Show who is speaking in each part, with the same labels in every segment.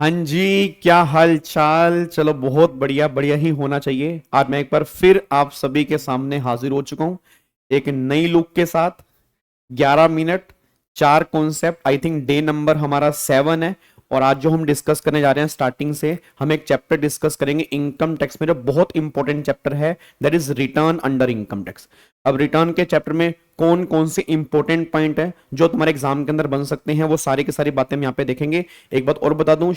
Speaker 1: हाँ जी, क्या हाल चाल। चलो बहुत बढ़िया, बढ़िया ही होना चाहिए। आज मैं एक बार फिर आप सभी के सामने हाजिर हो चुका हूं एक नई लुक के साथ। 11 minute, 4 concept. I think day number हमारा 7 है। और आज जो हम डिस्कस करने जा रहे हैं, स्टार्टिंग से हम एक चैप्टर डिस्कस करेंगे इनकम टैक्स में, जो बहुत इंपॉर्टेंट चैप्टर है, that is return under income tax. अब रिटर्न के चैप्टर में कौन कौन से इंपॉर्टेंट पॉइंट है जो तुम्हारे एग्जाम के अंदर बन सकते हैं, वो सारी की सारी बातें हम यहाँ पे देखेंगे। एक बात और बता दूं,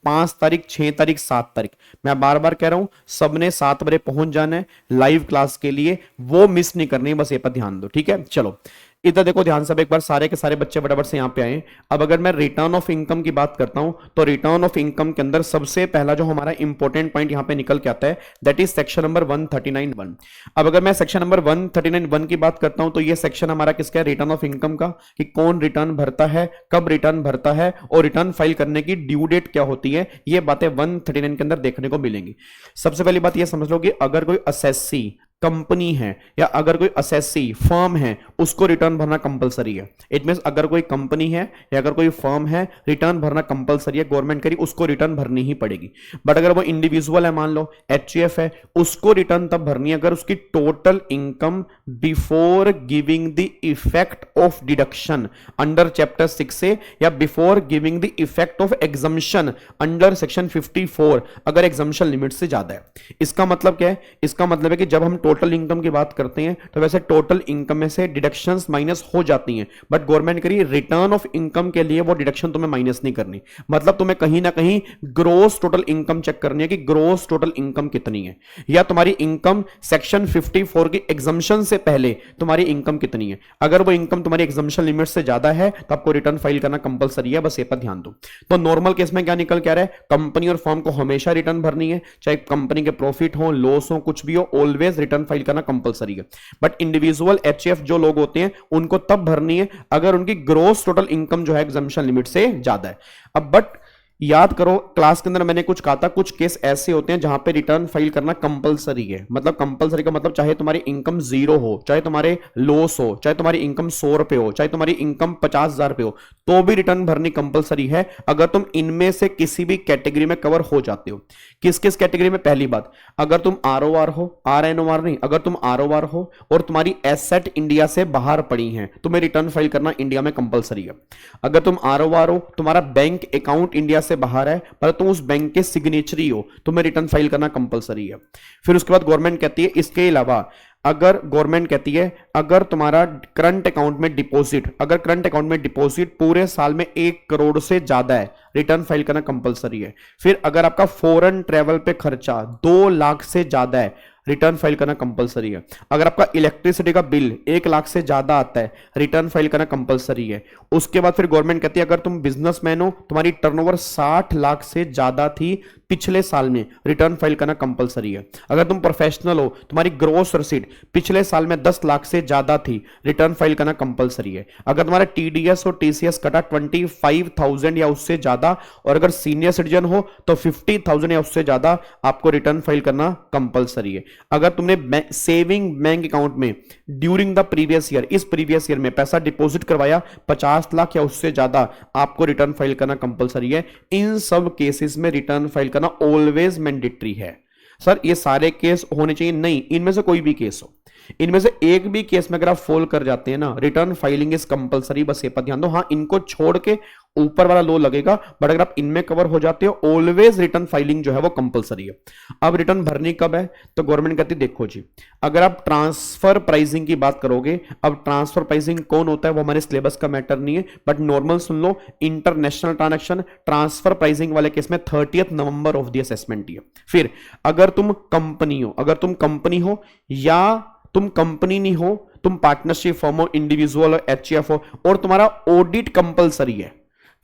Speaker 1: 5 तारीख, 6 तारीख, 7 तारीख, मैं बार बार कह रहा हूं, सबने 7 बजे पहुंच जाना है लाइव क्लास के लिए। वो मिस नहीं करनी है, बस ये पर ध्यान दो, ठीक है। चलो इधर देखो ध्यान से, अब एक बार सारे के सारे बच्चे फटाफट से यहां पे आए। अब अगर मैं रिटर्न ऑफ इनकम की बात करता हूं, तो रिटर्न ऑफ इनकम के अंदर सबसे पहला जो हमारा इंपॉर्टेंट पॉइंट यहां पे निकल के आता है, दैट इज सेक्शन नंबर 139(1). अब अगर मैं सेक्शन नंबर 139(1) की बात करता हूं, तो ये सेक्शन हमारा किसका है? रिटर्न ऑफ इनकम का, कि कौन रिटर्न भरता है, कब रिटर्न भरता है, और रिटर्न फाइल करने की ड्यू डेट क्या होती है। ये बातें 139 के अंदर देखने को मिलेंगी। सबसे पहली बात ये समझ लो कि अगर कोई असेसी कंपनी है या अगर कोई असेसी फर्म है, उसको रिटर्न भरना कंपलसरी है। इट मींस अगर कोई कंपनी है या अगर कोई फर्म है, रिटर्न भरना कंपलसरी है, गवर्नमेंट करी, उसको रिटर्न भरनी ही पड़ेगी। बट अगर वो इंडिविजुअल है, मान लो एचयूएफ है, उसको रिटर्न तब भरनी है अगर उसकी total income before giving the effect of deduction under chapter 6 से, या before giving the effect of exemption under section 54, अगर एग्जम्पशन लिमिट से ज्यादा है। इसका मतलब क्या है? इसका मतलब है कि जब हम टोटल इनकम की बात करते हैं, तो वैसे टोटल इनकम में से डिडक्शंस माइनस हो जाती हैं, बट गवर्नमेंट करिए रिटर्न ऑफ इनकम के लिए वो डिडक्शन तुम्हें माइनस नहीं करनी। मतलब तुम्हें कहीं ना कहीं ग्रोस टोटल इनकम चेक करनी है कि ग्रोस टोटल इनकम कितनी है, या तुम्हारी इनकम सेक्शन 54 की एग्जम्पशन से पहले तुम्हारी इनकम कितनी है। अगर वो इनकम तुम्हारी एग्जम्पशन लिमिट से ज्यादा है, तो आपको रिटर्न फाइल करना कंपलसरी है, बस ये पर ध्यान दो। तो नॉर्मल केस में क्या निकल के आ रहा है? कंपनी और फर्म को हमेशा रिटर्न भरनी है, चाहे कंपनी के प्रॉफिट हो, लॉस हो, कुछ भी हो, ऑलवेज रिटर्न फाइल करना कंपलसरी है। बट इंडिविजुअल एचएफ जो लोग होते हैं, उनको तब भरनी है अगर उनकी ग्रोस टोटल इनकम जो है एग्जम्पशन लिमिट से ज्यादा है। अब बट याद करो, क्लास के अंदर मैंने कुछ कहा था, कुछ केस ऐसे होते हैं जहां पे रिटर्न फाइल करना कंपलसरी है। मतलब कंपलसरी का मतलब चाहे तुम्हारी इनकम 0 हो, चाहे तुम्हारे लॉस हो, चाहे तुम्हारी इनकम 100 रुपए हो, चाहे तुम्हारी इनकम 50,000 रुपए हो, तो भी रिटर्न भरनी कंपलसरी है अगर तुम इनमें से किसी भी कैटेगरी में कवर हो जाते हो। किस किस कैटेगरी में? पहली बात, अगर तुम आरओआर हो, आरएनओआर नहीं, अगर तुम आरओआर हो और तुम्हारी एसेट इंडिया से बाहर पड़ी है, तुम्हें रिटर्न फाइल करना इंडिया में कंपलसरी है। अगर तुम आरओआर हो, तुम्हारा बैंक अकाउंट इंडिया से बाहर है, पर तुम उस बैंक के सिग्नेचरी हो, तुम्हें रिटर्न फाइल करना कंपलसरी है। फिर उसके बाद गवर्नमेंट कहती है, इसके अलावा अगर गवर्नमेंट कहती है, अगर तुम्हारा करंट अकाउंट में डिपॉजिट, अगर करंट अकाउंट में डिपॉजिट पूरे साल में 1 करोड़ से ज्यादा है, रिटर्न फाइल करना कंपलसरी है। फिर अगर आपका फॉरेन ट्रेवल पे खर्चा 2 लाख से ज्यादा है, रिटर्न फाइल करना कंपलसरी है। अगर आपका इलेक्ट्रिसिटी का बिल 1 लाख से ज्यादा आता है, रिटर्न फाइल करना कंपलसरी है। उसके बाद फिर गवर्नमेंट कहती है, अगर तुम बिजनेसमैन हो, तुम्हारी टर्नओवर 60 लाख से ज्यादा थी पिछले साल में, रिटर्न फाइल करना कंपलसरी है। अगर तुम प्रोफेशनल हो, तुम्हारी ग्रोस रसीद पिछले साल में 10 लाख से ज्यादा थी, रिटर्न फाइल करना कंपलसरी है। अगर तुम्हारा टीडीएस और टीसीएस कटा 25,000 या उससे ज्यादा, और अगर सीनियर सिटीजन हो तो 50,000 या उससे ज्यादा, आपको रिटर्न फाइल करना कंपलसरी है। अगर तुमने सेविंग बैंक अकाउंट में ड्यूरिंग द प्रीवियस ईयर, इस प्रीवियस ईयर में पैसा डिपॉजिट करवाया 50 लाख या उससे ज्यादा, आपको रिटर्न फाइल करना कंपलसरी है। इन सब केसेस में रिटर्न फाइल करना ऑलवेज मैंडेटरी है। सर ये सारे केस होने चाहिए? नहीं, इनमें से कोई भी केस हो, इनमें से एक भी केस में अगर आप फॉल कर जाते हैं ना, रिटर्न फाइलिंग इज कंपलसरी, बस ये पर ध्यान दो। हाँ, इनको छोड़ के ऊपर वाला लो लगेगा, बट अगर आप इनमें कवर हो जाते हो, ऑलवेज रिटर्न फाइलिंग जो है वो कंपलसरी है। अब रिटर्न भरनी कब है? तो गवर्नमेंट कहती है, देखो जी, अगर आप ट्रांसफर प्राइसिंग की बात करोगे, अब ट्रांसफर प्राइसिंग कौन होता है वो हमारे सिलेबस का मैटर नहीं है, but normal soon low, international transaction transfer pricing वाले केस में 30th November of the assessment है। फिर अगर तुम कंपनी हो, अगर तुम कंपनी हो या तुम कंपनी नहीं हो, तुम पार्टनरशिप फर्म हो, इंडिविजुअल हो, एचएफ हो, और तुम्हारा ऑडिट कंपलसरी है,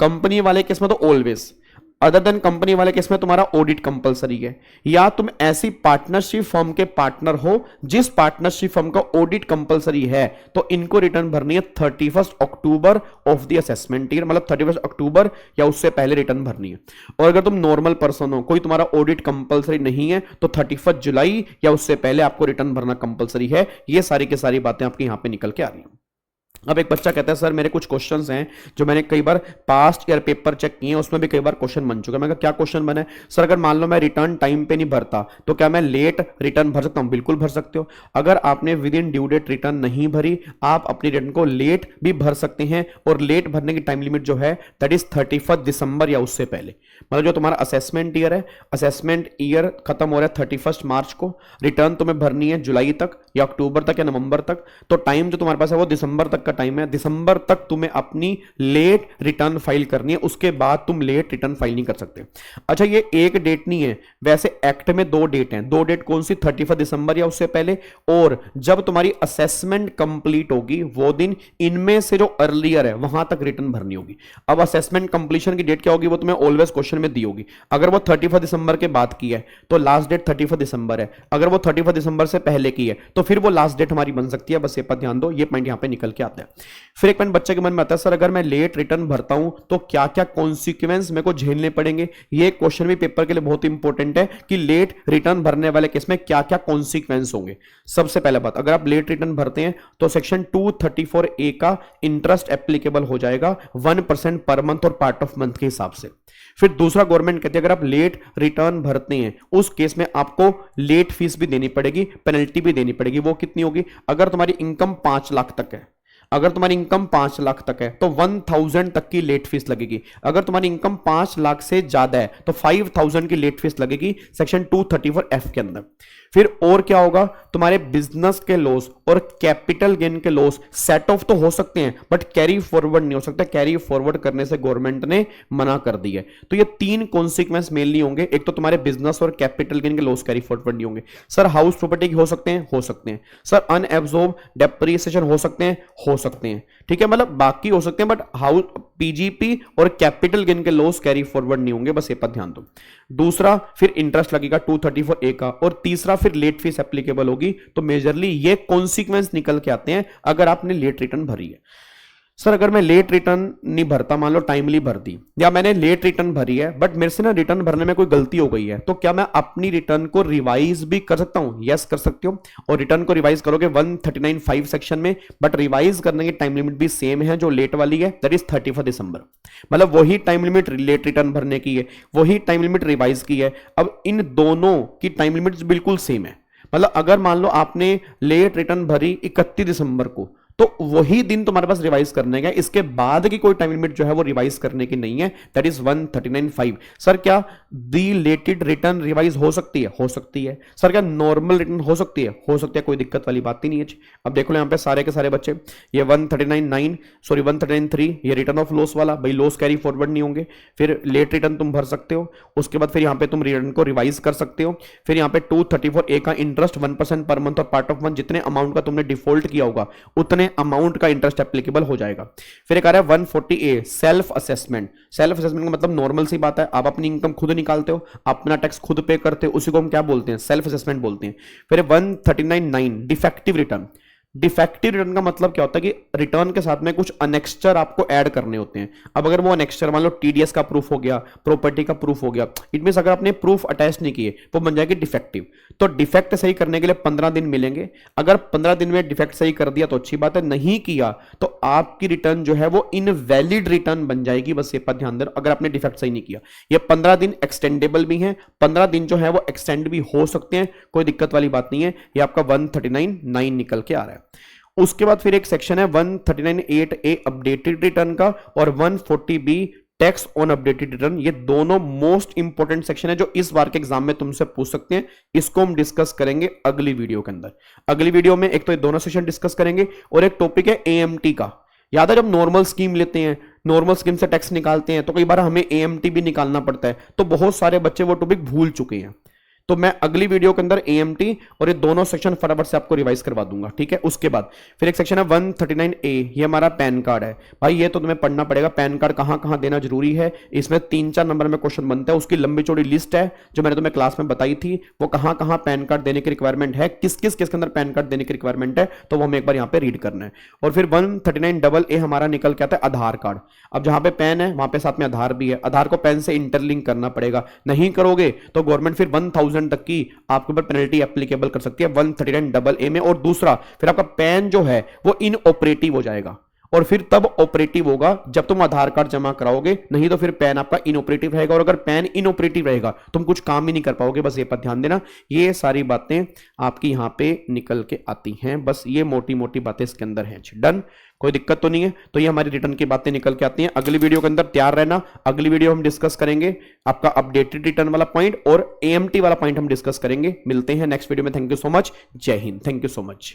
Speaker 1: कंपनी वाले केस में तो ऑलवेज, अदर देन कंपनी वाले केस में तुम्हारा ऑडिट कंपलसरी है। या तुम ऐसी पार्टनरशिप फर्म के पार्टनर हो जिस पार्टनरशिप फर्म का ऑडिट कंपलसरी है, तो इनको रिटर्न भरनी है 31 अक्टूबर ऑफ द असेसमेंट ईयर, मतलब 31 अक्टूबर या उससे पहले रिटर्न भरनी है। और अगर तुम नॉर्मल पर्सन हो, कोई तुम्हारा ऑडिट कंपलसरी नहीं है, तो 31 जुलाई या उससे पहले आपको रिटर्न भरना कंपलसरी है। ये सारी की सारी बातें आपकी यहां पर निकल के आ रही हैं। अब एक बच्चा कहता है सर मेरे कुछ क्वेश्चंस हैं जो मैंने कई बार पास्ट ईयर पेपर चेक किए हैं, उसमें भी कई बार क्वेश्चन बन चुका है। मैं कहा क्या क्वेश्चन बना है सर? अगर मान लो मैं रिटर्न टाइम पे नहीं भरता तो क्या मैं लेट रिटर्न भर सकता हूं? बिल्कुल भर सकते हो। अगर आपने within due date return नहीं भरी, आप अपनी रिटर्न को लेट भी भर सकते हैं, और लेट भरने की टाइम लिमिट जो है दैट इज 31 दिसंबर या उससे पहले। मतलब जो तुम्हारा असेसमेंट ईयर है, असेसमेंट ईयर खत्म हो रहा है 31 मार्च को, रिटर्न तुम्हें भरनी है जुलाई तक या अक्टूबर तक या नवंबर तक, तो टाइम जो तुम्हारे पास है वो दिसंबर तक का टाइम है। दिसंबर तक तुम्हें अपनी लेट रिटर्न फाइल करनी है, उसके बाद तुम लेट रिटर्न फाइल नहीं कर सकते। अच्छा, ये एक डेट नहीं है, वैसे एक्ट में दो डेट हैं। दो डेट कौन सी? 31 दिसंबर या उससे पहले, और जब तुम्हारी असेसमेंट कंप्लीट होगी वो दिन, इनमें से जो अर्लियर है वहां तक रिटर्न भरनी होगी। अब असेसमेंट कंप्लीशन की डेट क्या होगी? वो तुम्हें ऑलवेज क्वेश्चन में दी होगी। अगर वो 31 दिसंबर के बाद की है तो लास्ट डेट 31 दिसंबर है, अगर वो 31 दिसंबर से पहले की है तो फिर वो लास्ट डेट हमारी बन सकती है। बस ये पर ध्यान दो, ये पॉइंट यहां पे निकल के आता है। फिर एक पॉइंट बच्चे के मन में आता है सर अगर मैं लेट रिटर्न भरता हूं तो क्या क्या कॉन्सिक्वेंस मेरे को झेलने पड़ेंगे? ये क्वेश्चन भी पेपर के लिए बहुत इंपॉर्टेंट है कि लेट रिटर्न भरने वाले केस में क्या क्या कॉन्सिक्वेंस होंगे। सबसे पहले बात, अगर आप लेट रिटर्न भरते हैं तो सेक्शन 234A का इंटरेस्ट एप्लीकेबल हो जाएगा 1% पर मंथ और पार्ट ऑफ मंथ के हिसाब से। फिर दूसरा, गवर्नमेंट कहती है अगर आप लेट रिटर्न भरते हैं उस केस में आपको लेट फीस भी देनी पड़ेगी, पेनल्टी भी देनी पड़ेगी। वो कितनी होगी? अगर तुम्हारी इनकम 5 लाख तक है, अगर तुम्हारी इनकम 5 लाख तक है तो 1000 तक की लेट फीस लगेगी। अगर तुम्हारी इनकम 5 लाख से ज्यादा है तो 5000 की लेट फीस लगेगी सेक्शन 234F के अंदर। फिर और क्या होगा? तुम्हारे बिजनेस के लॉस और कैपिटल गेन के लॉस सेट ऑफ तो हो सकते हैं बट कैरी फॉरवर्ड नहीं हो सकता। कैरी फॉरवर्ड करने से गवर्नमेंट ने मना कर दी है। तो ये 3 कॉन्सिक्वेंस मेनली होंगे। एक तो तुम्हारे बिजनेस और कैपिटल गेन के लॉस कैरी फॉरवर्ड नहीं होंगे। सर हाउस प्रॉपर्टी हो सकते हैं, हो सकते हैं। सर अनएब्सॉर्ब डेप्रिसिएशन हो सकते हैं, हो सकते हैं। ठीक है, मतलब बाकी हो सकते हैं बट हाउस, पीजीपी और कैपिटल गेन के लॉस कैरी फॉरवर्ड नहीं होंगे। बस ये पर ध्यान दो। दूसरा, फिर इंटरेस्ट लगेगा 234A का, और तीसरा फिर लेट फीस एप्लीकेबल होगी। तो मेजरली ये कॉन्सिक्वेंस निकल के आते हैं अगर आपने लेट रिटर्न भरी है। सर अगर मैं लेट रिटर्न नहीं भरता, मान लो टाइमली भर दी, या मैंने लेट रिटर्न भरी है बट मेरे से ना रिटर्न भरने में कोई गलती हो गई है, तो क्या मैं अपनी रिटर्न को रिवाइज भी कर सकता हूं? यस, कर सकते हो। और रिटर्न को रिवाइज करोगे 139(5) सेक्शन में, बट रिवाइज करने की टाइम लिमिट भी सेम है जो लेट वाली है, दैट इज 31 दिसंबर। मतलब वही टाइम लिमिट लेट रिटर्न भरने की है, वही टाइम लिमिट रिवाइज की है। अब इन दोनों की टाइम लिमिट बिल्कुल सेम है। मतलब अगर मान लो आपने लेट रिटर्न भरी 31 दिसंबर को, तो वही दिन तुम्हारे पास रिवाइज करने का, इसके बाद की कोई टाइम लिमिट जो है वो रिवाइज करने की नहीं है, दैट इज 139(5). सर क्या दी लेटेड रिटर्न रिवाइज हो सकती है? हो सकती है। सर क्या नॉर्मल रिटर्न हो सकती है? हो सकती है, कोई दिक्कत वाली बात ही नहीं है। अब देखो यहाँ पे सारे के सारे बच्चे, ये 139(3) ये रिटर्न ऑफ लॉस वाला, भाई लॉस कैरी फॉरवर्ड नहीं होंगे। फिर लेट रिटर्न तुम भर सकते हो, उसके बाद फिर यहाँ पे तुम रिटर्न को रिवाइज कर सकते हो। फिर यहाँ पे 234A का इंटरेस्ट 1% पर मंथ और पार्ट ऑफ मंथ, जितने अमाउंट का तुमने डिफॉल्ट किया होगा उतने अमाउंट का इंटरेस्ट एप्लीकेबल हो जाएगा। फिर एक आ रहा है 140A self assessment. Self assessment का मतलब नॉर्मल सी बात है, आप अपनी इनकम खुद निकालते हो, अपना टैक्स खुद पे करते हो, उसी को हम क्या बोलते हैं? सेल्फ असेसमेंट बोलते हैं। फिर 139(9) डिफेक्टिव रिटर्न। डिफेक्टिव रिटर्न का मतलब क्या होता है कि रिटर्न के साथ में कुछ अनेक्स्चर आपको ऐड करने होते हैं। अब अगर वो अनेक्स्चर मान लो टीडीएस का प्रूफ हो गया, प्रॉपर्टी का प्रूफ हो गया, इट मींस अगर आपने प्रूफ अटैच नहीं किए वो बन जाएगी डिफेक्टिव। तो डिफेक्ट सही करने के लिए 15 दिन मिलेंगे। अगर 15 दिन में डिफेक्ट सही कर दिया तो अच्छी बात है, नहीं किया तो आपकी रिटर्न जो है वो इनवैलिड रिटर्न बन जाएगी। बस ये पर ध्यान देना, अगर आपने डिफेक्ट सही नहीं किया। ये 15 दिन एक्सटेंडेबल भी है, 15 दिन जो है वो एक्सटेंड भी हो सकते हैं, कोई दिक्कत वाली बात नहीं है। ये आपका 139(9) निकल के आ रहा है। उसके बाद फिर एक सेक्शन है 139(8)A अपडेटेड रिटर्न का, और 140B tax on updated return. ये दोनों मोस्ट इंपोर्टेंट सेक्शन है जो इस बार के एग्जाम में तुमसे पूछ सकते हैं। इसको हम डिस्कस करेंगे अगली वीडियो के अंदर। अगली वीडियो में एक तो ये दोनों सेक्शन डिस्कस करेंगे, और एक टॉपिक है AMT का। याद है जब नॉर्मल स्कीम लेते हैं, नॉर्मल स्कीम से टैक्स निकालते हैं, तो कई बार हमें AMT भी निकालना पड़ता है। तो बहुत सारे बच्चे वो टॉपिक भूल चुके हैं, तो मैं अगली वीडियो के अंदर AMT और ये दोनों सेक्शन फटाफट से आपको रिवाइज करवा दूंगा। ठीक है, उसके बाद फिर एक सेक्शन है 139A, ये हमारा पैन कार्ड है। भाई ये तो तुम्हें पढ़ना पड़ेगा, पैन कार्ड कहां कहां देना जरूरी है। इसमें 3-4 नंबर में क्वेश्चन बनता है, उसकी लंबी चौड़ी लिस्ट है जो मैंने तुम्हें क्लास में बताई थी। वो कहां कहां पैन कार्ड देने की रिक्वायरमेंट है, किस किस केस के अंदर पैन कार्ड देने की रिक्वायरमेंट है, तो वो हमें एक बार यहाँ पे रीड करना है। और फिर 139AA हमारा निकल के आता है आधार कार्ड। अब जहां पे पैन है वहां पे साथ में आधार भी है, आधार को पैन से इंटरलिंक करना पड़ेगा। नहीं करोगे तो गवर्नमेंट फिर 1000 तक की आपके ऊपर पेनल्टी एप्लीकेबल कर सकती है 139AA में। और दूसरा, फिर आपका पैन जो है वो इनऑपरेटिव हो जाएगा। और फिर तब ऑपरेटिव होगा जब तुम आधार कार्ड जमा कराओगे, नहीं तो फिर पैन आपका इनऑपरेटिव रहेगा, और अगर पैन इनऑपरेटिव रहेगा तुम कुछ काम ही नहीं कर पाओगे। बस ये पर ध्यान देना, ये सारी बातें आपकी यहां पे निकल के आती हैं, बस ये मोटी मोटी बातें इसके अंदर हैं। डन, कोई दिक्कत तो नहीं है। तो ये हमारी रिटर्न की बातें निकल के आती हैं। अगली वीडियो के अंदर तैयार रहना, अगली वीडियो हम डिस्कस करेंगे आपका अपडेटेड रिटर्न वाला पॉइंट और एएमटी वाला पॉइंट हम डिस्कस करेंगे। मिलते हैं नेक्स्ट वीडियो में। थैंक यू सो मच, जय Hind, thank you so much.